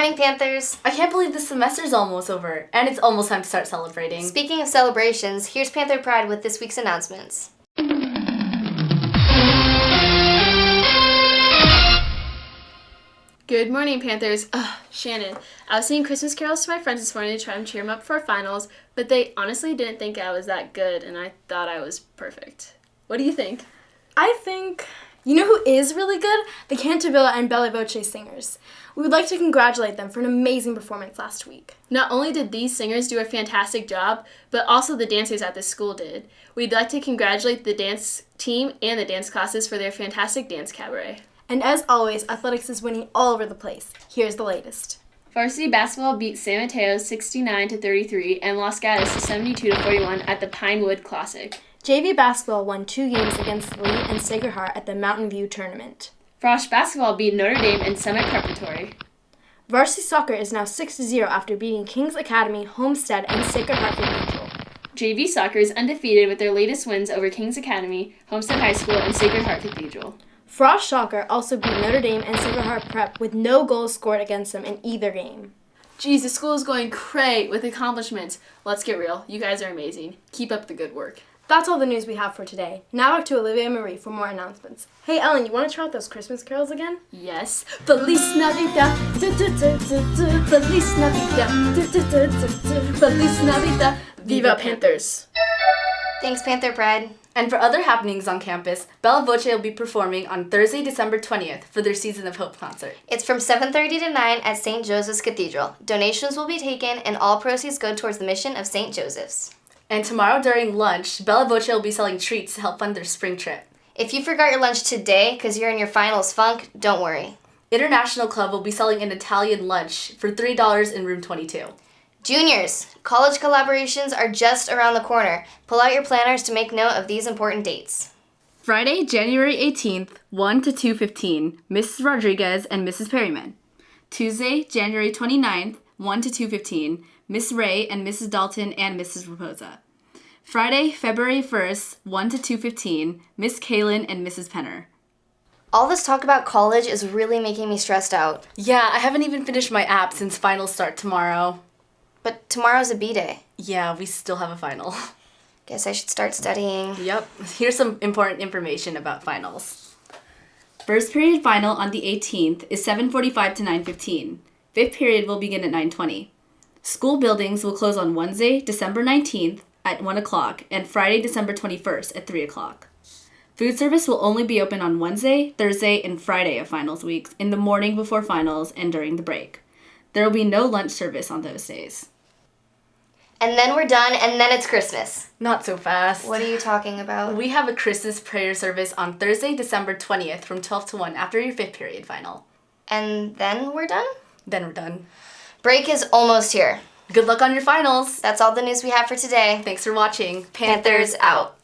morning, Panthers! I can't believe the semester's almost over, and it's almost time to start celebrating. Speaking of celebrations, here's Panther Pride with this week's announcements. Good morning, Panthers. Shannon, I was singing Christmas carols to my friends this morning to try and cheer them up for our finals, but they honestly didn't think I was that good, and I thought I was perfect. What do you think? I think, you know who is really good? The Cantabile and Bella Voce singers. We would like to congratulate them for an amazing performance last week. Not only did these singers do a fantastic job, but also the dancers at the school did. We'd like to congratulate the dance team and the dance classes for their fantastic dance cabaret. And as always, athletics is winning all over the place. Here's the latest. Varsity basketball beat San Mateo 69-33 and Los Gatos 72-41 at the Pinewood Classic. JV basketball won 2 games against Lee and Sacred Heart at the Mountain View tournament. Frosh basketball beat Notre Dame and Summit Preparatory. Varsity soccer is now 6-0 after beating Kings Academy, Homestead, and Sacred Heart Cathedral. JV soccer is undefeated with their latest wins over Kings Academy, Homestead High School, and Sacred Heart Cathedral. Frosh soccer also beat Notre Dame and Sacred Heart Prep with no goals scored against them in either game. Geez, the school is going great with accomplishments. Let's get real. You guys are amazing. Keep up the good work. That's all the news we have for today. Now back to Olivia Marie for more announcements. Hey Ellen, you want to try out those Christmas carols again? Yes. Feliz Navidad. Feliz Navidad. Feliz Navidad. Viva Panthers. Thanks, Panther Pride. And for other happenings on campus, Bella Voce will be performing on Thursday, December 20th for their Season of Hope concert. It's from 7:30 to 9 at St. Joseph's Cathedral. Donations will be taken and all proceeds go towards the mission of St. Joseph's. And tomorrow during lunch, Bella Voce will be selling treats to help fund their spring trip. If you forgot your lunch today because you're in your finals funk, don't worry. International Club will be selling an Italian lunch for $3 in room 22. Juniors, college collaborations are just around the corner. Pull out your planners to make note of these important dates. Friday, January 18th, 1 to 2:15, Mrs. Rodriguez and Mrs. Perryman. Tuesday, January 29th, 1 to 2:15, Miss Ray and Mrs. Dalton and Mrs. Raposa. Friday, February 1st, 1 to 2:15, Miss Kaylin and Mrs. Penner. All this talk about college is really making me stressed out. Yeah, I haven't even finished my app since finals start tomorrow. But tomorrow's a B-day. Yeah, we still have a final. Guess I should start studying. Yep, here's some important information about finals. First period final on the 18th is 7:45 to 9:15. Fifth period will begin at 9:20. School buildings will close on Wednesday, December 19th at 1 o'clock and Friday, December 21st at 3 o'clock. Food service will only be open on Wednesday, Thursday, and Friday of finals weeks in the morning before finals and during the break. There will be no lunch service on those days. And then we're done, and then it's Christmas. Not so fast. What are you talking about? We have a Christmas prayer service on Thursday, December 20th from 12 to 1 after your fifth period final. And then we're done? Then we're done. Break is almost here. Good luck on your finals. That's all the news we have for today. Thanks for watching. Panthers out.